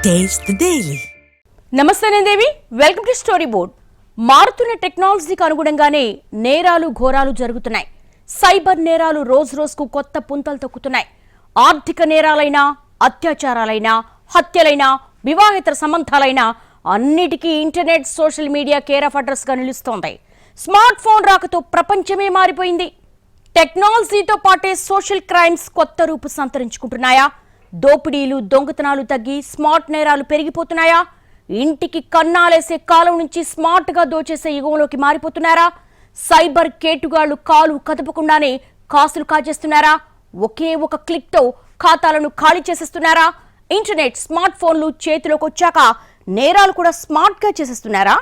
Taste the Daily. నమస్తే దేవి, welcome to story board. మారుతున్న టెక్నాలజీకి అనుగుణంగానే నేరాలు ఘోరాలు జరుగుతున్నాయి. సైబర్ నేరాలు రోజు రోజుకు కొత్త పుంతలు తొక్కుతున్నాయి. ఆర్థిక నేరాలైనా, అత్యాచారాలైనా, హత్యలైనా, వివాహేతర సంబంధాలైనా అన్నిటికీ internet, social media care of address గా నిలుస్తోంది. స్మార్ట్ ఫోన్ రాకతో ప్రపంచమే మారిపోయింది. టెక్నాలజీతో పాటే సోషల్ క్రైమ్స్ కొత్త రూపు సంతరించుకుంటున్నాయా? దోపిడీలు, దొంగతనాలు తగ్గి స్మార్ట్ నేరాలు పెరిగిపోతున్నాయా? ఇంటికి కన్నాలేసే కాలం నుంచి స్మార్ట్ గా దోచేసే యుగంలోకి మారిపోతున్నారా? సైబర్ కేటుగాళ్లు కాలు కదపకుండానే కాసులు కాజేస్తున్నారా? ఒకే ఒక క్లిక్ తో ఖాతాలను ఖాళీ చేసేస్తున్నారా? ఇంటర్నెట్, స్మార్ట్ ఫోన్లు చేతిలోకి వచ్చాక నేరాలు కూడా స్మార్ట్ గా చేసేస్తున్నారా?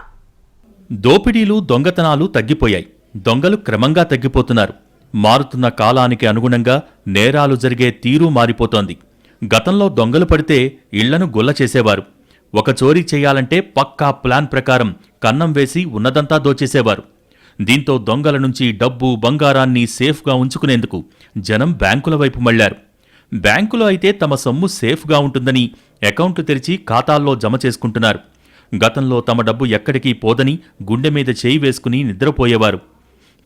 దోపిడీలు, దొంగతనాలు తగ్గిపోయాయి. దొంగలు క్రమంగా తగ్గిపోతున్నారు. మారుతున్న కాలానికి అనుగుణంగా నేరాలు జరిగే తీరు మారిపోతోంది. గతంలో దొంగలు పడితే ఇళ్లను గుల్ల చేసేవారు. ఒక చోరీ చేయాలంటే పక్కా ప్లాన్ ప్రకారం కన్నం వేసి ఉన్నదంతా దోచేసేవారు. దీంతో దొంగల నుంచి డబ్బు, బంగారాన్ని సేఫ్గా ఉంచుకునేందుకు జనం బ్యాంకుల వైపు మళ్లారు. బ్యాంకులో అయితే తమ సొమ్ము సేఫ్గా ఉంటుందని అకౌంట్లు తెరిచి ఖాతాల్లో జమ చేసుకుంటున్నారు. గతంలో తమ డబ్బు ఎక్కడికి పోదని గుండె మీద చేయి వేసుకుని నిద్రపోయేవారు.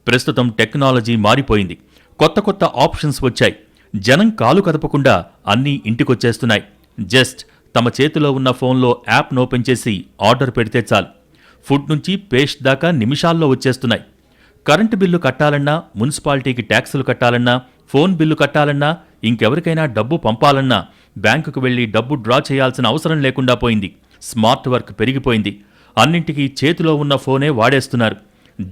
ప్రస్తుతం టెక్నాలజీ మారిపోయింది. కొత్త కొత్త ఆప్షన్స్ వచ్చాయి. జనం కాలు కదపకుండా అన్నీ ఇంటికొచ్చేస్తున్నాయి. జస్ట్ తమ చేతిలో ఉన్న ఫోన్లో యాప్ను ఓపెన్ చేసి ఆర్డర్ పెడితే చాలు. ఫుడ్ నుంచి పేస్ట్ దాకా నిమిషాల్లో వచ్చేస్తున్నాయి. కరెంటు బిల్లు కట్టాలన్నా, మున్సిపాలిటీకి ట్యాక్సులు కట్టాలన్నా, ఫోన్ బిల్లు కట్టాలన్నా, ఇంకెవరికైనా డబ్బు పంపాలన్నా బ్యాంకుకు వెళ్లి డబ్బు డ్రా చేయాల్సిన అవసరం లేకుండా పోయింది. స్మార్ట్ వర్క్ పెరిగిపోయింది. అన్నింటికీ చేతిలో ఉన్న ఫోనే వాడేస్తున్నారు.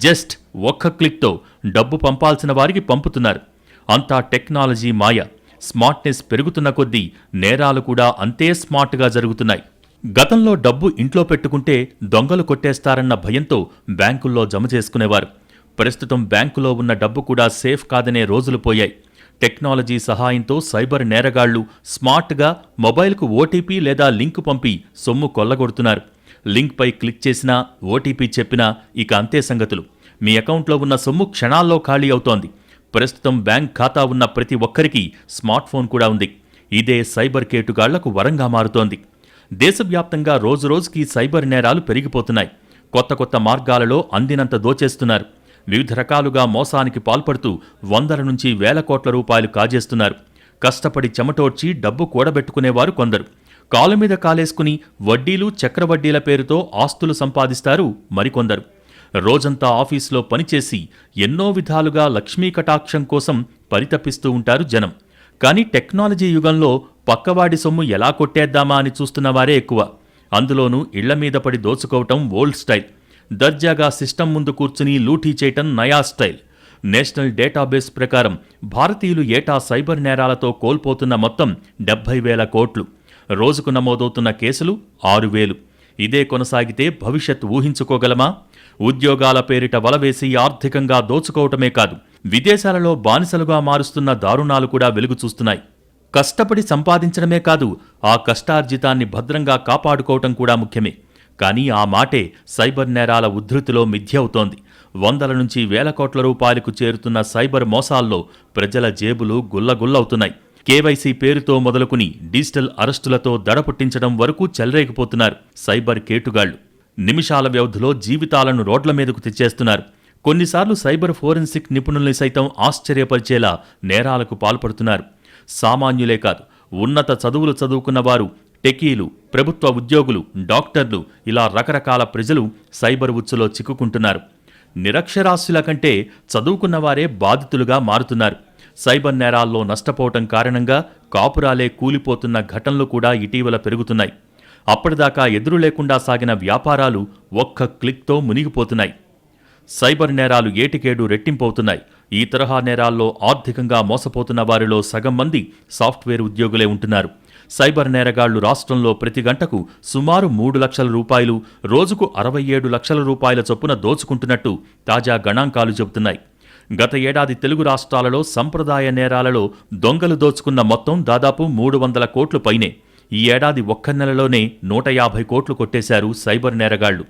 జస్ట్ ఒక్క క్లిక్తో డబ్బు పంపాల్సిన వారికి పంపుతున్నారు. అంతా టెక్నాలజీ మాయ. స్మార్ట్నెస్ పెరుగుతున్న కొద్దీ నేరాలు కూడా అంతే స్మార్ట్గా జరుగుతున్నాయి. గతంలో డబ్బు ఇంట్లో పెట్టుకుంటే దొంగలు కొట్టేస్తారన్న భయంతో బ్యాంకుల్లో జమ చేసుకునేవారు. ప్రస్తుతం బ్యాంకులో ఉన్న డబ్బు కూడా సేఫ్ కాదనే రోజులు పోయాయి. టెక్నాలజీ సహాయంతో సైబర్ నేరగాళ్లు స్మార్ట్గా మొబైల్కు ఓటీపీ లేదా లింక్ పంపి సొమ్ము కొల్లగొడుతున్నారు. లింక్పై క్లిక్ చేసినా, ఓటీపీ చెప్పినా ఇక అంతే సంగతులు. మీ అకౌంట్లో ఉన్న సొమ్ము క్షణాల్లో ఖాళీ అవుతోంది. ప్రస్తుతం బ్యాంక్ ఖాతా ఉన్న ప్రతి ఒక్కరికి స్మార్ట్ ఫోన్ కూడా ఉంది. ఇదే సైబర్ కేటుగాళ్లకు వరంగా మారుతోంది. దేశవ్యాప్తంగా రోజురోజుకి సైబర్ నేరాలు పెరిగిపోతున్నాయి. కొత్త కొత్త మార్గాలలో అందినంత దోచేస్తున్నారు. వివిధ రకాలుగా మోసానికి పాల్పడుతూ వందల నుంచి వేల కోట్ల రూపాయలు కాజేస్తున్నారు. కష్టపడి చెమటోడ్చి డబ్బు కూడబెట్టుకునేవారు కొందరు. కాలు మీద కాలేసుకుని వడ్డీలు, చక్రవడ్డీల పేరుతో ఆస్తులు సంపాదిస్తారు మరికొందరు. రోజంతా ఆఫీసులో పనిచేసి ఎన్నో విధాలుగా లక్ష్మీ కటాక్షం కోసం పరితపిస్తూ ఉంటారు జనం. కానీ టెక్నాలజీ యుగంలో పక్కవాడి సొమ్ము ఎలా కొట్టేద్దామా అని చూస్తున్నవారే ఎక్కువ. అందులోనూ ఇళ్ల మీద పడి దోచుకోవటం ఓల్డ్ స్టైల్. దర్జాగా సిస్టమ్ ముందు కూర్చుని లూటీ చేయటం నయా స్టైల్. నేషనల్ డేటాబేస్ ప్రకారం భారతీయులు ఏటా సైబర్ నేరాలతో కోల్పోతున్న మొత్తం 70,000 కోట్లు. రోజుకు నమోదవుతున్న కేసులు 6,000. ఇదే కొనసాగితే భవిష్యత్ ఊహించుకోగలమా? ఉద్యోగాల పేరిట వలవేసి ఆర్థికంగా దోచుకోవటమే కాదు, విదేశాలలో బానిసలుగా మారుస్తున్న దారుణాలు కూడా వెలుగు చూస్తున్నాయి. కష్టపడి సంపాదించడమే కాదు, ఆ కష్టార్జితాన్ని భద్రంగా కాపాడుకోవటం కూడా ముఖ్యమే. కానీ ఆ మాటే సైబర్ నేరాల ఉద్ధృతిలో మిథ్య అవుతోంది. వందల నుంచి వేల కోట్ల రూపాయలకు చేరుతున్న సైబర్ మోసాల్లో ప్రజల జేబులు గుల్లగుల్లవుతున్నాయి. కేవైసీ పేరుతో మొదలుకుని డిజిటల్ అరెస్టులతో దడ పుట్టించడం వరకు చెలరేగిపోతున్నారు సైబర్ కేటుగాళ్లు. నిమిషాల వ్యవధిలో జీవితాలను రోడ్ల మీదకు తెచ్చేస్తున్నారు. కొన్నిసార్లు సైబర్ ఫోరెన్సిక్ నిపుణుల్ని సైతం ఆశ్చర్యపరిచేలా నేరాలకు పాల్పడుతున్నారు. సామాన్యులే కాదు, ఉన్నత చదువులు చదువుకున్న వారు, టెకీలు, ప్రభుత్వ ఉద్యోగులు, డాక్టర్లు, ఇలా రకరకాల ప్రజలు సైబర్ ఉచ్చులో చిక్కుకుంటున్నారు. నిరక్షరాస్యుల కంటే చదువుకున్నవారే బాధితులుగా మారుతున్నారు. సైబర్ నేరాల్లో నష్టపోవటం కారణంగా కాపురాలే కూలిపోతున్న ఘటనలు కూడా ఇటీవల పెరుగుతున్నాయి. అప్పటిదాకా ఎదురు లేకుండా సాగిన వ్యాపారాలు ఒక్క క్లిక్తో మునిగిపోతున్నాయి. సైబర్ నేరాలు ఏటికేడు రెట్టింపవుతున్నాయి. ఈ తరహా నేరాల్లో ఆర్థికంగా మోసపోతున్న వారిలో సగం మంది సాఫ్ట్వేర్ ఉద్యోగులే ఉంటున్నారు. సైబర్ నేరగాళ్లు రాష్ట్రంలో ప్రతి గంటకు సుమారు 3 లక్షల రూపాయలు, రోజుకు 67 లక్షల రూపాయల చొప్పున దోచుకుంటున్నట్టు తాజా గణాంకాలు చెబుతున్నాయి. గత ఏడాది తెలుగు రాష్ట్రాలలో సంప్రదాయ నేరాలలో దొంగలు దోచుకున్న మొత్తం దాదాపు 300 కోట్లు పైనే. ఈ ఏడాది ఒక్క నెలలోనే 150 కోట్లు కొట్టేశారు సైబర్ నేరగాళ్లు.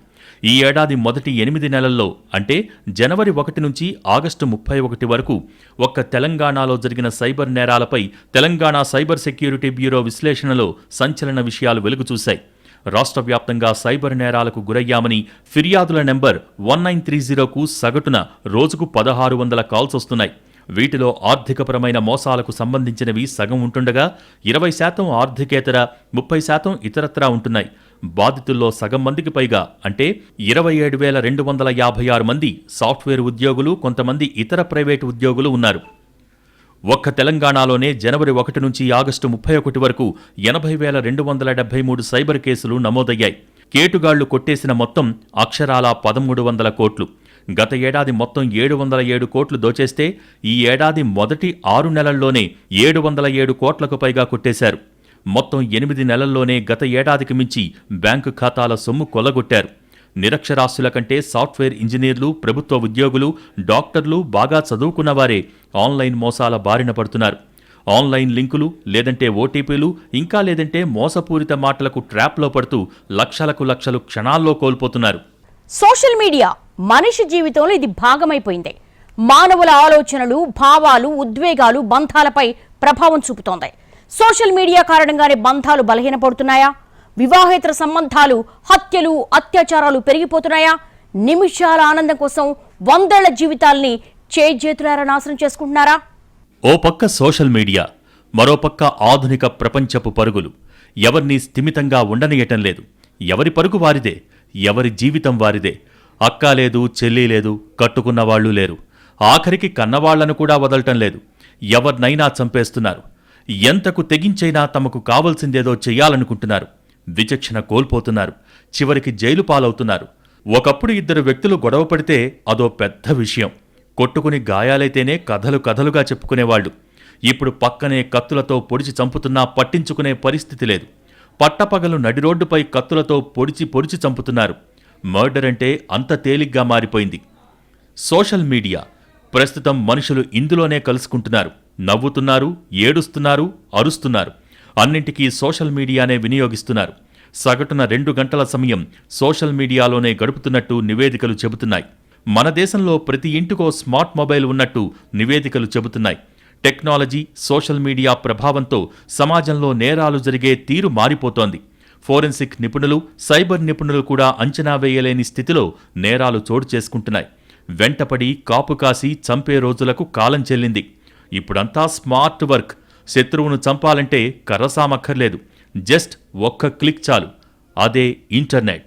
ఈ ఏడాది మొదటి 8 నెలల్లో అంటే జనవరి 1 నుంచి ఆగస్టు 31 వరకు ఒక్క తెలంగాణలో జరిగిన సైబర్ నేరాలపై తెలంగాణ సైబర్ సెక్యూరిటీ బ్యూరో విశ్లేషణలో సంచలన విషయాలు వెలుగుచూశాయి. రాష్ట్ర వ్యాప్తంగా సైబర్ నేరాలకు గురయ్యామని ఫిర్యాదుల నెంబర్ 1930కు సగటున రోజుకు 1600 కాల్స్ వస్తున్నాయి. వీటిలో ఆర్థికపరమైన మోసాలకు సంబంధించినవి సగం ఉంటుండగా 20% ఆర్థికేతర, 30% ఇతరత్రా ఉంటున్నాయి. బాధితుల్లో సగం మందికి పైగా అంటే 27,256 మంది సాఫ్ట్వేర్ ఉద్యోగులు, కొంతమంది ఇతర ప్రైవేటు ఉద్యోగులు ఉన్నారు. ఒక్క తెలంగాణలోనే జనవరి 1 నుంచి ఆగస్టు 31 వరకు 80,273 సైబర్ కేసులు నమోదయ్యాయి. కేటుగాళ్లు కొట్టేసిన మొత్తం అక్షరాల 1,300 కోట్లు. గత ఏడాది మొత్తం 707 కోట్లు దోచేస్తే ఈ ఏడాది మొదటి 6 నెలల్లోనే 707 కోట్లకు పైగా కొట్టేశారు. మొత్తం 8 నెలల్లోనే గత ఏడాదికి మించి బ్యాంకు ఖాతాల సొమ్ము కొల్లగొట్టారు. నిరక్షరాస్యుల కంటే సాఫ్ట్వేర్ ఇంజనీర్లు, ప్రభుత్వ ఉద్యోగులు, డాక్టర్లు, బాగా చదువుకున్నవారే ఆన్లైన్ మోసాల బారిన పడుతున్నారు. ఆన్లైన్ లింకులు, లేదంటే ఓటీపీలు, ఇంకా లేదంటే మోసపూరిత మాటలకు ట్రాప్లో పడుతూ లక్షలు క్షణాల్లో కోల్పోతున్నారు. సోషల్ మీడియా మనిషి జీవితంలో ఇది భాగమైపోయింది. మానవుల ఆలోచనలు, భావాలు, ఉద్వేగాలు, బంధాలపై ప్రభావం చూపుతోంది. సోషల్ మీడియా కారణంగానే బంధాలు బలహీనపడుతున్నాయా? వివాహేతర సంబంధాలు, హత్యలు, అత్యాచారాలు పెరిగిపోతున్నాయా? నిమిషాల ఆనందం కోసం 100 ఏళ్ల జీవితాల్ని చేజేతులారా నాశనం చేసుకుంటున్నారా? ఓ పక్క సోషల్ మీడియా, మరోపక్క ఆధునిక ప్రపంచపు పరుగులు. ఎవరినీ స్థిమితంగా ఉండనియటం లేదు. ఎవరి పరుగు వారిదే, ఎవరి జీవితం వారిదే. అక్క లేదు, చెల్లి లేదు, కట్టుకున్నవాళ్లు లేరు. ఆఖరికి కన్నవాళ్లను కూడా వదలటం లేదు. ఎవరినైనా చంపేస్తున్నారు. ఎంతకు తెగించైనా తమకు కావలసిందేదో చెయ్యాలనుకుంటున్నారు. విచక్షణ కోల్పోతున్నారు. చివరికి జైలు పాలవుతున్నారు. ఒకప్పుడు 2 వ్యక్తులు గొడవ పడితే అదో పెద్ద విషయం. కొట్టుకుని గాయాలైతేనే కథలుగా చెప్పుకునేవాళ్లు. ఇప్పుడు పక్కనే కత్తులతో పొడిచి చంపుతున్నా పట్టించుకునే పరిస్థితి లేదు. పట్టపగలు నడిరోడ్డుపై కత్తులతో పొడిచి చంపుతున్నారు. మర్డర్ అంటే అంత తేలిగ్గా మారిపోయింది. సోషల్ మీడియా ప్రస్తుతం మనుషులు ఇందులోనే కలుసుకుంటున్నారు. నవ్వుతున్నారు, ఏడుస్తున్నారు, అరుస్తున్నారు. అన్నింటికీ సోషల్ మీడియానే వినియోగిస్తున్నారు. సగటున 2 గంటల సమయం సోషల్ మీడియాలోనే గడుపుతున్నట్టు నివేదికలు చెబుతున్నాయి. మన దేశంలో ప్రతి ఇంటికో స్మార్ట్ మొబైల్ ఉన్నట్టు నివేదికలు చెబుతున్నాయి. టెక్నాలజీ, సోషల్ మీడియా ప్రభావంతో సమాజంలో నేరాలు జరిగే తీరు మారిపోతోంది. ఫోరెన్సిక్ నిపుణులు, సైబర్ నిపుణులు కూడా అంచనా వేయలేని స్థితిలో నేరాలు చోటు చేసుకుంటున్నాయి. వెంటపడి కాపు కాసి చంపే రోజులకు కాలం చెల్లింది. ఇప్పుడంతా స్మార్ట్ వర్క్. శత్రువును చంపాలంటే కర్రసామక్కర్లేదు. జస్ట్ ఒక్క క్లిక్ చాలు. అదే ఇంటర్నెట్.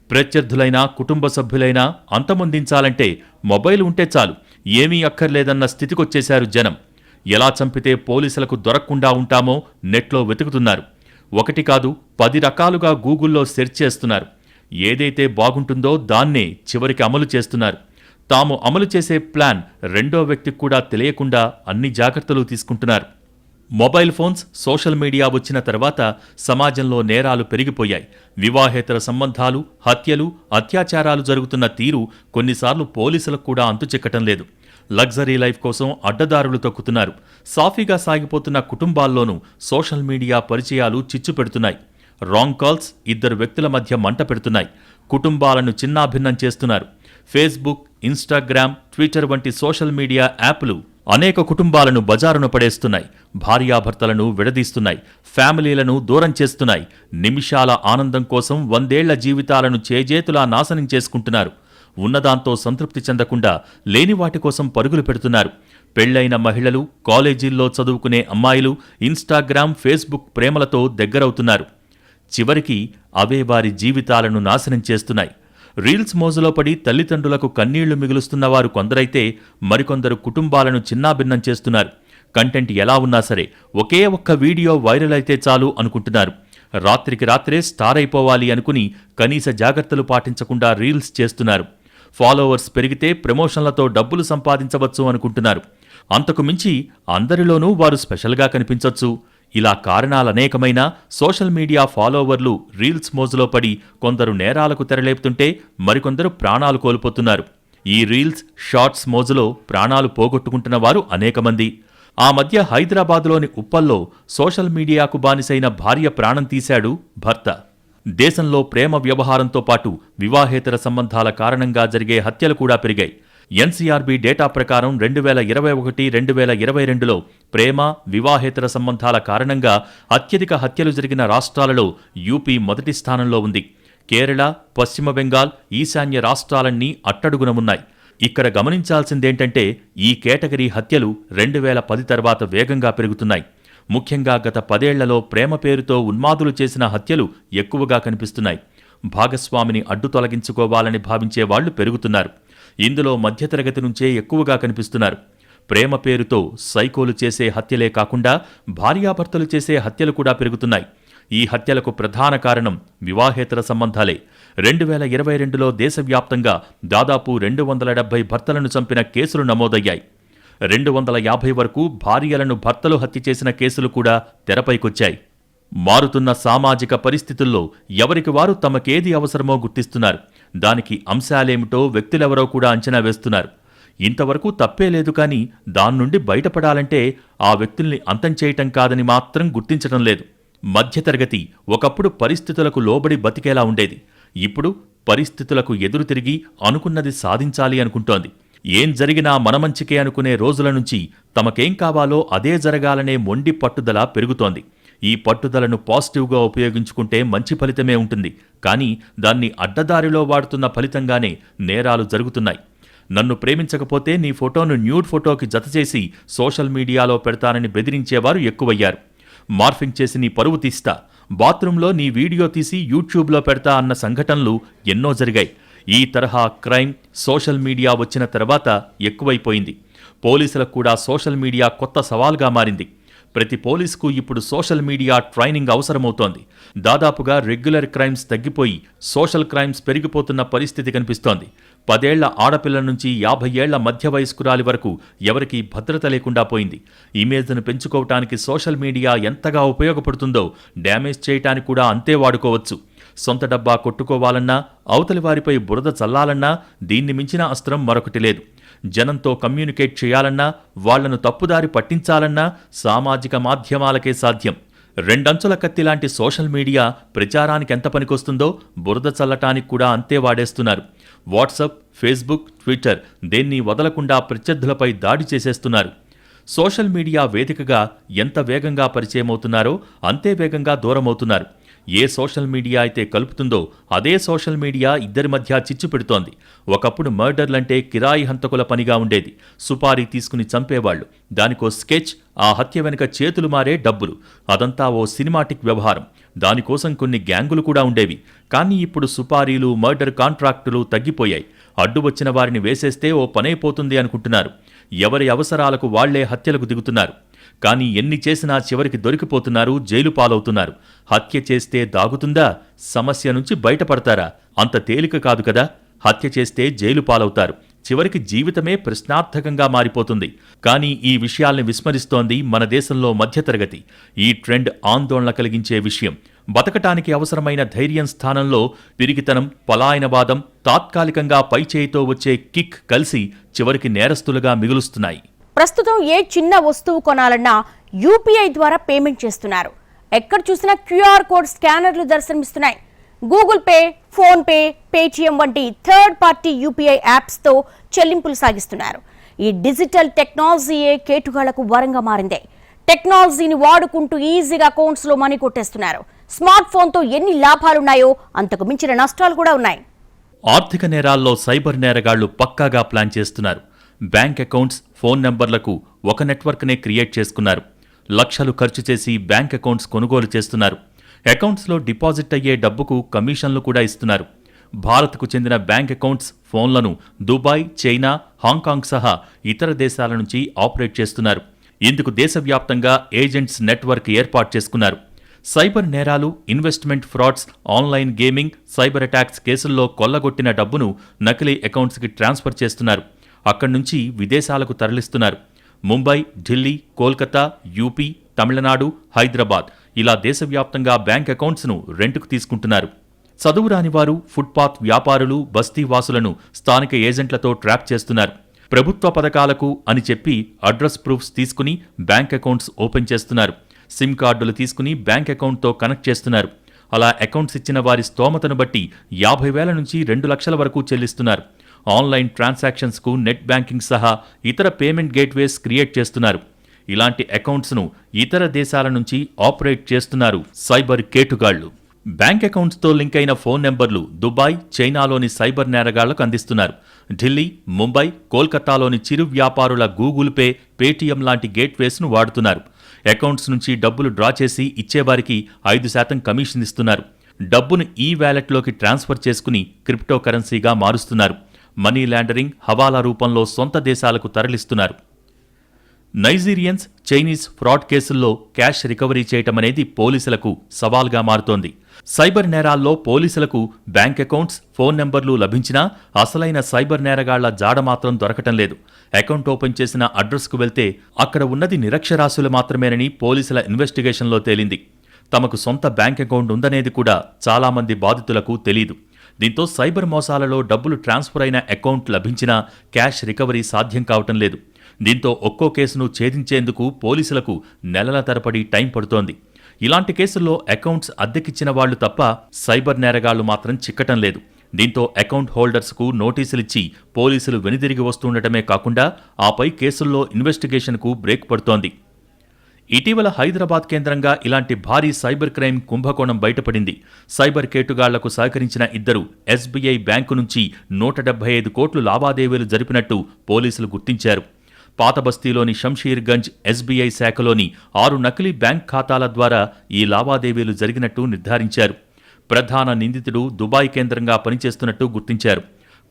ప్రత్యర్థులైనా, కుటుంబ సభ్యులైనా అంతమొందించాలంటే మొబైల్ ఉంటే చాలు. ఏమీ అక్కర్లేదన్న స్థితికొచ్చేశారు జనం. ఎలా చంపితే పోలీసులకు దొరక్కుండా ఉంటామో నెట్లో వెతుకుతున్నారు. 1 కాదు 10 రకాలుగా గూగుల్లో సెర్చ్ చేస్తున్నారు. ఏదైతే బాగుంటుందో దాన్నే చివరికి అమలు చేస్తున్నారు. తాము అమలు చేసే ప్లాన్ రెండో వ్యక్తికి కూడా తెలియకుండా అన్ని జాగ్రత్తలు తీసుకుంటున్నారు. మొబైల్ ఫోన్స్, సోషల్ మీడియా వచ్చిన తర్వాత సమాజంలో నేరాలు పెరిగిపోయాయి. వివాహేతర సంబంధాలు, హత్యలు, అత్యాచారాలు జరుగుతున్న తీరు కొన్నిసార్లు పోలీసులకు కూడా అంతుచిక్కటం లేదు. లగ్జరీ లైఫ్ కోసం అడ్డదారులు తొక్కుతున్నారు. సాఫీగా సాగిపోతున్న కుటుంబాల్లోనూ సోషల్ మీడియా పరిచయాలు చిచ్చు పెడుతున్నాయి. రాంగ్ కాల్స్ 2 వ్యక్తుల మధ్య మంట పెడుతున్నాయి. కుటుంబాలను చిన్నాభిన్నం చేస్తున్నారు. ఫేస్బుక్, ఇన్స్టాగ్రామ్, ట్విట్టర్ వంటి సోషల్ మీడియా యాప్లు అనేక కుటుంబాలను బజారున పడేస్తున్నాయి. భార్యాభర్తలను విడదీస్తున్నాయి. ఫ్యామిలీలను దూరం చేస్తున్నాయి. నిమిషాల ఆనందం కోసం 100 ఏళ్ల జీవితాలను చేజేతులా నాశనం చేసుకుంటున్నారు. ఉన్నదాంతో సంతృప్తి చెందకుండా లేని వాటి కోసం పరుగులు పెడుతున్నారు. పెళ్లైన మహిళలు, కాలేజీల్లో చదువుకునే అమ్మాయిలు ఇన్స్టాగ్రామ్, ఫేస్బుక్ ప్రేమలతో దగ్గరవుతున్నారు. చివరికి అవే వారి జీవితాలను నాశనం చేస్తున్నాయి. రీల్స్ మోజులో పడి తల్లిదండ్రులకు కన్నీళ్లు మిగులుస్తున్నవారు కొందరైతే మరికొందరు కుటుంబాలను చిన్నాభిన్నం చేస్తున్నారు. కంటెంట్ ఎలా ఉన్నా సరే ఒకే ఒక్క వీడియో వైరల్ అయితే చాలు అనుకుంటున్నారు. రాత్రికి రాత్రే స్టార్ అయిపోవాలి అనుకుని కనీస జాగ్రత్తలు పాటించకుండా రీల్స్ చేస్తున్నారు. ఫాలోవర్స్ పెరిగితే ప్రమోషన్లతో డబ్బులు సంపాదించవచ్చు అనుకుంటున్నారు. అంతకు మించి అందరిలోనూ వారు స్పెషల్గా కనిపించొచ్చు. ఇలా కారణాలనేకమైన సోషల్ మీడియా ఫాలోవర్లు రీల్స్ మోజులో పడి కొందరు నేరాలకు తెరలేపుతుంటే మరికొందరు ప్రాణాలు కోల్పోతున్నారు. ఈ రీల్స్, షార్ట్స్ మోజులో ప్రాణాలు పోగొట్టుకుంటున్న వారు అనేకమంది. ఆ మధ్య హైదరాబాద్లోని ఉప్పల్లో సోషల్ మీడియాకు బానిసైన భార్య ప్రాణం తీశాడు భర్త. దేశంలో ప్రేమ వ్యవహారంతో పాటు వివాహేతర సంబంధాల కారణంగా జరిగే హత్యలు కూడా పెరిగాయి. ఎన్సీఆర్బీ డేటా ప్రకారం 2021-2022లో ప్రేమ, వివాహేతర సంబంధాల కారణంగా అత్యధిక హత్యలు జరిగిన రాష్ట్రాలలో యూపీ మొదటి స్థానంలో ఉంది. కేరళ, పశ్చిమ బెంగాల్, ఈశాన్య రాష్ట్రాలన్నీ అట్టడుగున ఉన్నాయి. ఇక్కడ గమనించాల్సిందేంటంటే ఈ కేటగిరీ హత్యలు 2010 తర్వాత వేగంగా పెరుగుతున్నాయి. ముఖ్యంగా గత 10 ఏళ్లలో ప్రేమ పేరుతో ఉన్మాదులు చేసిన హత్యలు ఎక్కువగా కనిపిస్తున్నాయి. భాగస్వామిని అడ్డు తొలగించుకోవాలని భావించే వాళ్లు పెరుగుతున్నారు. ఇందులో మధ్యతరగతి నుంచే ఎక్కువగా కనిపిస్తున్నారు. ప్రేమ పేరుతో సైకోలు చేసే హత్యలే కాకుండా భార్యాభర్తలు చేసే హత్యలు కూడా పెరుగుతున్నాయి. ఈ హత్యలకు ప్రధాన కారణం వివాహేతర సంబంధాలే. 2022లో దేశవ్యాప్తంగా దాదాపు 270 భర్తలను చంపిన కేసులు నమోదయ్యాయి. 250 వరకు భార్యలను భర్తలు హత్య చేసిన కేసులు కూడా తెరపైకొచ్చాయి. మారుతున్న సామాజిక పరిస్థితుల్లో ఎవరికి వారు తమకేది అవసరమో గుర్తిస్తున్నారు. దానికి అంశాలేమిటో వ్యక్తులెవరో కూడా అంచనా వేస్తున్నారు. ఇంతవరకు తప్పే లేదు, కానీ దాని నుండి బయటపడాలంటే ఆ వ్యక్తుల్ని అంతం చేయటం కాదని మాత్రం గుర్తించడం లేదు. మధ్యతరగతి ఒకప్పుడు పరిస్థితులకు లోబడి బతికేలా ఉండేది. ఇప్పుడు పరిస్థితులకు ఎదురు తిరిగి అనుకున్నది సాధించాలి అనుకుంటోంది. ఏం జరిగినా మనమంచికే అనుకునే రోజుల నుంచి తమకేం కావాలో అదే జరగాలనే మొండి పట్టుదల పెరుగుతోంది. ఈ పట్టుదలను పాజిటివ్గా ఉపయోగించుకుంటే మంచి ఫలితమే ఉంటుంది. కానీ దాన్ని అడ్డదారిలో వాడుతున్న ఫలితంగానే నేరాలు జరుగుతున్నాయి. నన్ను ప్రేమించకపోతే నీ ఫోటోను న్యూడ్ ఫోటోకి జతచేసి సోషల్ మీడియాలో పెడతానని బెదిరించేవారు ఎక్కువయ్యారు. మార్ఫింగ్ చేసి నీ పరువు తీస్తా, బాత్రూంలో నీ వీడియో తీసి యూట్యూబ్లో పెడతా అన్న సంఘటనలు ఎన్నో జరిగాయి. ఈ తరహా క్రైమ్ సోషల్ మీడియా వచ్చిన తర్వాత ఎక్కువైపోయింది. పోలీసులకు కూడా సోషల్ మీడియా కొత్త సవాల్గా మారింది. ప్రతి పోలీసుకు ఇప్పుడు సోషల్ మీడియా ట్రైనింగ్ అవసరమవుతోంది. దాదాపుగా రెగ్యులర్ క్రైమ్స్ తగ్గిపోయి సోషల్ క్రైమ్స్ పెరిగిపోతున్న పరిస్థితి కనిపిస్తోంది. 10 ఏళ్ల ఆడపిల్ల నుంచి 50 ఏళ్ల మధ్య వయస్కురాలి వరకు ఎవరికీ భద్రత లేకుండా పోయింది. ఇమేజ్ను పెంచుకోవటానికి సోషల్ మీడియా ఎంతగా ఉపయోగపడుతుందో డ్యామేజ్ చేయటానికి కూడా అంతే వాడుకోవచ్చు. సొంత డబ్బా కొట్టుకోవాలన్నా, అవతలి వారిపై బురద చల్లాలన్నా దీన్ని మించిన అస్త్రం మరొకటి లేదు. జనంతో కమ్యూనికేట్ చేయాలన్నా, వాళ్లను తప్పుదారి పట్టించాలన్నా సామాజిక మాధ్యమాలకే సాధ్యం. రెండంచుల కత్తిలాంటి సోషల్ మీడియా ప్రచారానికి ఎంత పనికొస్తుందో బురద చల్లటానికి కూడా అంతే వాడేస్తున్నారు. వాట్సాప్, ఫేస్బుక్, ట్విట్టర్ దేన్ని వదలకుండా ప్రత్యర్థులపై దాడి చేసేస్తున్నారు. సోషల్ మీడియా వేదికగా ఎంత వేగంగా పరిచయమవుతున్నారో అంతే వేగంగా దూరమవుతున్నారు. ఏ సోషల్ మీడియా అయితే కలుపుతుందో అదే సోషల్ మీడియా ఇద్దరి మధ్య చిచ్చు పెడుతోంది. ఒకప్పుడు మర్డర్లంటే కిరాయి హంతకుల పనిగా ఉండేది. సుపారీ తీసుకుని చంపేవాళ్లు, దానికో స్కెచ్, ఆ హత్య వెనుక చేతులు మారే డబ్బులు, అదంతా ఓ సినిమాటిక్ వ్యవహారం. దానికోసం కొన్ని గ్యాంగులు కూడా ఉండేవి. కానీ ఇప్పుడు సుపారీలు, మర్డర్ కాంట్రాక్టులు తగ్గిపోయాయి. అడ్డు వచ్చిన వారిని వేసేస్తే ఓ పనైపోతుంది అనుకుంటున్నారు. ఎవరి అవసరాలకు వాళ్లే హత్యలకు దిగుతున్నారు. కానీ ఎన్ని చేసినా చివరికి దొరికిపోతున్నారు, జైలు పాలవుతున్నారు. హత్య చేస్తే దాగుతుందా? సమస్య నుంచి బయటపడతారా? అంత తేలిక కాదు కదా. హత్య చేస్తే జైలు పాలవుతారు, చివరికి జీవితమే ప్రశ్నార్థకంగా మారిపోతుంది. కానీ ఈ విషయాల్ని విస్మరిస్తోంది మన దేశంలో మధ్యతరగతి. ఈ ట్రెండ్ ఆందోళన కలిగించే విషయం. బతకటానికి అవసరమైన ధైర్యం స్థానంలో పిరికితనం, పలాయనవాదం, తాత్కాలికంగా పైచేయితో వచ్చే కిక్ కలిసి చివరికి నేరస్తులుగా మిగులుస్తున్నాయి. ప్రస్తుతం ఏ చిన్న వస్తువు కొనాలన్నా యూపీఐ ద్వారా పేమెంట్ చేస్తున్నారు. ఎక్కడ చూసినా క్యూఆర్ కోడ్ స్కానర్లు దర్శనమిస్తున్నాయి. Google Pay, PhonePe, Paytm వంటి థర్డ్ పార్టీ యూపీఐ యాప్స్తో చెల్లింపులు సాగిస్తున్నారు. ఈ డిజిటల్ టెక్నాలజీయే కేటుగాళ్లకు వరంగా మారింది. టెక్నాలజీని వాడుకుంటూ ఈజీగా అకౌంట్స్లో మనీ కొట్టేస్తున్నారు. స్మార్ట్ ఫోన్తో ఎన్ని లాభాలున్నాయో అంతకు మించిన నష్టాలు కూడా ఉన్నాయి. ఆర్థిక నేరాల్లో సైబర్ నేరగాళ్లు పక్కాగా ప్లాన్ చేస్తున్నారు. బ్యాంక్ అకౌంట్స్, ఫోన్ నెంబర్లకు ఒక నెట్వర్క్నే క్రియేట్ చేసుకున్నారు. లక్షలు ఖర్చు చేసి బ్యాంక్ అకౌంట్స్ కొనుగోలు చేస్తున్నారు. అకౌంట్స్లో డిపాజిట్ అయ్యే డబ్బుకు కమిషన్లు కూడా ఇస్తున్నారు. భారత్కు చెందిన బ్యాంక్ అకౌంట్స్, ఫోన్లను దుబాయ్, చైనా, హాంకాంగ్ సహా ఇతర దేశాల నుంచి ఆపరేట్ చేస్తున్నారు. ఇందుకు దేశవ్యాప్తంగా ఏజెంట్స్ నెట్వర్క్ ఏర్పాటు చేసుకున్నారు. సైబర్ నేరాలు, investment frauds, online gaming, cyber attacks కేసుల్లో కొల్లగొట్టిన డబ్బును నకిలీ అకౌంట్స్కి ట్రాన్స్ఫర్ చేస్తున్నారు. అక్కడి నుంచి విదేశాలకు తరలిస్తున్నారు. ముంబై, ఢిల్లీ, కోల్కతా, యూపీ, తమిళనాడు, హైదరాబాద్ ఇలా దేశవ్యాప్తంగా బ్యాంక్ అకౌంట్స్ను రెంటుకు తీసుకుంటున్నారు. చదువు రానివారు, ఫుట్పాత్ వ్యాపారులు, బస్తీవాసులను స్థానిక ఏజెంట్లతో ట్రాప్ చేస్తున్నారు. ప్రభుత్వ పథకాలకు అని చెప్పి అడ్రస్ ప్రూఫ్స్ తీసుకుని బ్యాంక్ అకౌంట్స్ ఓపెన్ చేస్తున్నారు. సిమ్ కార్డులు తీసుకుని బ్యాంక్ అకౌంట్తో కనెక్ట్ చేస్తున్నారు. అలా అకౌంట్స్ ఇచ్చిన వారి స్తోమతను బట్టి 50,000 నుంచి 2 లక్షల వరకు చెల్లిస్తున్నారు. ఆన్లైన్ ట్రాన్సాక్షన్స్కు నెట్ బ్యాంకింగ్ సహా ఇతర పేమెంట్ గేట్వేస్ క్రియేట్ చేస్తున్నారు. ఇలాంటి అకౌంట్స్ను ఇతర దేశాల నుంచి ఆపరేట్ చేస్తున్నారు సైబర్ కేటుగాళ్లు. బ్యాంక్ అకౌంట్స్తో లింక్ అయిన ఫోన్ నెంబర్లు దుబాయ్, చైనాలోని సైబర్ నేరగాళ్లకు అందిస్తున్నారు. ఢిల్లీ, ముంబై, కోల్కతాలోని చిరు వ్యాపారుల గూగుల్ పే, పేటీఎం లాంటి గేట్వేస్ను వాడుతున్నారు. అకౌంట్స్ నుంచి డబ్బులు డ్రా చేసి ఇచ్చేవారికి 5% కమిషన్ ఇస్తున్నారు. డబ్బును ఈ వ్యాలెట్లోకి ట్రాన్స్ఫర్ చేసుకుని క్రిప్టో కరెన్సీగా మారుస్తున్నారు. మనీ లాండరింగ్, హవాలా రూపంలో సొంత దేశాలకు తరలిస్తున్నారు. నైజీరియన్స్, చైనీస్ ఫ్రాడ్ కేసుల్లో క్యాష్ రికవరీ చేయటమనేది పోలీసులకు సవాల్గా మారుతోంది. సైబర్ నేరాల్లో పోలీసులకు బ్యాంక్ అకౌంట్స్, ఫోన్ నెంబర్లు లభించినా అసలైన సైబర్ నేరగాళ్ల జాడ మాత్రం దొరకటం లేదు. అకౌంట్ ఓపెన్ చేసిన అడ్రస్కు వెళ్తే అక్కడ ఉన్నది నిరక్షరాస్యులు మాత్రమేనని పోలీసుల ఇన్వెస్టిగేషన్లో తేలింది. తమకు సొంత బ్యాంక్ అకౌంట్ ఉందనేది కూడా చాలామంది బాధితులకు తెలీదు. దీంతో సైబర్ మోసాలలో డబ్బులు ట్రాన్స్ఫర్ అయిన అకౌంట్ లభించినా క్యాష్ రికవరీ సాధ్యం కావటం లేదు. దీంతో ఒక్కో కేసును ఛేదించేందుకు పోలీసులకు నెలల తరబడి టైం పడుతోంది. ఇలాంటి కేసుల్లో అకౌంట్స్ అద్దెకిచ్చిన వాళ్లు తప్ప సైబర్ నేరగాళ్లు మాత్రం చిక్కటం లేదు. దీంతో అకౌంట్ హోల్డర్స్కు నోటీసులిచ్చి పోలీసులు వెనుదిరిగి వస్తుండటమే కాకుండా ఆపై కేసుల్లో ఇన్వెస్టిగేషన్కు బ్రేక్ పడుతోంది. ఇటీవల హైదరాబాద్ కేంద్రంగా ఇలాంటి భారీ సైబర్ క్రైమ్ కుంభకోణం బయటపడింది. సైబర్ కేటుగాళ్లకు సహకరించిన ఇద్దరు ఎస్బీఐ బ్యాంకు నుంచి 175 కోట్లు లావాదేవీలు జరిపినట్టు పోలీసులు గుర్తించారు. పాతబస్తీలోని షంషీర్గంజ్ ఎస్బీఐ శాఖలోని 6 నకిలీ బ్యాంక్ ఖాతాల ద్వారా ఈ లావాదేవీలు జరిగినట్టు నిర్ధారించారు. ప్రధాన నిందితుడు దుబాయ్ కేంద్రంగా పనిచేస్తున్నట్టు గుర్తించారు.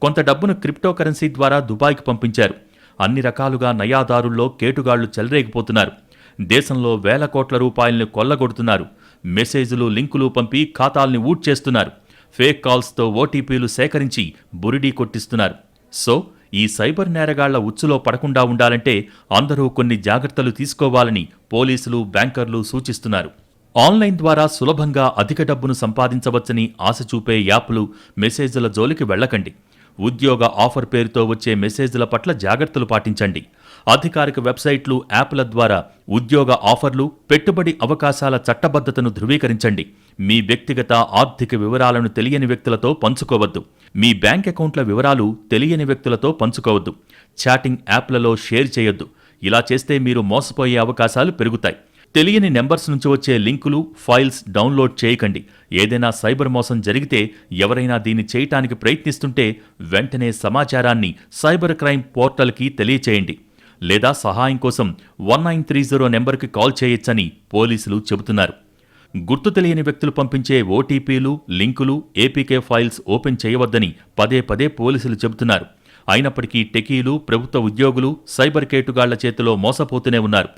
కొంత డబ్బును క్రిప్టో కరెన్సీ ద్వారా దుబాయ్కి పంపించారు. అన్ని రకాలుగా నయాదారుల్లో కేటుగాళ్లు చెలరేగిపోతున్నారు. దేశంలో వేల కోట్ల రూపాయలను కొల్లగొడుతున్నారు. మెసేజ్లు, లింకులు పంపి ఖాతాల్ని ఊట్ చేస్తున్నారు. ఫేక్ కాల్స్తో ఓటీపీలు సేకరించి బురిడీ కొట్టిస్తున్నారు. సో ఈ సైబర్ నేరగాళ్ల ఉచ్చులో పడకుండా ఉండాలంటే అందరూ కొన్ని జాగ్రత్తలు తీసుకోవాలని పోలీసులు, బ్యాంకర్లు సూచిస్తున్నారు. ఆన్లైన్ ద్వారా సులభంగా అధిక డబ్బును సంపాదించవచ్చని ఆశ చూపే యాప్లు, మెసేజ్ల జోలికి వెళ్లకండి. ఉద్యోగ ఆఫర్ పేరుతో వచ్చే మెసేజ్ల పట్ల జాగ్రత్తలు పాటించండి. అధికారిక వెబ్సైట్లు, యాప్ల ద్వారా ఉద్యోగ ఆఫర్లు, పెట్టుబడి అవకాశాల చట్టబద్ధతను ధృవీకరించండి. మీ వ్యక్తిగత ఆర్థిక వివరాలను తెలియని వ్యక్తులతో పంచుకోవద్దు. మీ బ్యాంక్ అకౌంట్ల వివరాలు తెలియని వ్యక్తులతో పంచుకోవద్దు. చాటింగ్ యాప్లలో షేర్ చేయొద్దు. ఇలా చేస్తే మీరు మోసపోయే అవకాశాలు పెరుగుతాయి. తెలియని నెంబర్స్ నుంచి వచ్చే లింకులు, ఫైల్స్ డౌన్లోడ్ చేయకండి. ఏదైనా సైబర్ మోసం జరిగితే, ఎవరైనా దీన్ని చేయటానికి ప్రయత్నిస్తుంటే వెంటనే సమాచారాన్ని సైబర్ క్రైమ్ పోర్టల్కి తెలియచేయండి. లేదా సహాయం కోసం 1930 నెంబర్కి కాల్ చేయొచ్చని పోలీసులు చెబుతున్నారు. గుర్తు తెలియని వ్యక్తులు పంపించే ఓటీపీలు, లింకులు, ఏపీకే ఫైల్స్ ఓపెన్ చేయవద్దని పదే పదే పోలీసులు చెబుతున్నారు. అయినప్పటికీ టెకీలు, ప్రభుత్వ ఉద్యోగులు సైబర్ కేటుగాళ్ల చేతిలో మోసపోతూనే ఉన్నారు.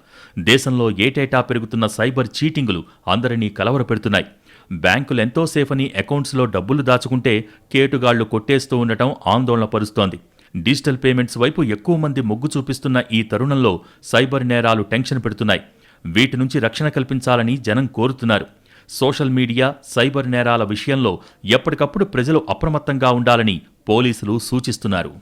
దేశంలో ఏటేటా పెరుగుతున్న సైబర్ చీటింగులు అందరినీ కలవరపెడుతున్నాయి. బ్యాంకులు ఎంతో సేఫని అకౌంట్స్లో డబ్బులు దాచుకుంటే కేటుగాళ్లు కొట్టేస్తూ ఉండటం ఆందోళన పరుస్తోంది. డిజిటల్ పేమెంట్స్ వైపు ఎక్కువ మంది మొగ్గు చూపిస్తున్న ఈ తరుణంలో సైబర్ నేరాలు టెన్షన్ పెడుతున్నాయి. వీటి నుంచి రక్షణ కల్పించాలని జనం కోరుతున్నారు. సోషల్ మీడియా, సైబర్ నేరాల విషయంలో ఎప్పటికప్పుడు ప్రజలు అప్రమత్తంగా ఉండాలని పోలీసులు సూచిస్తున్నారు.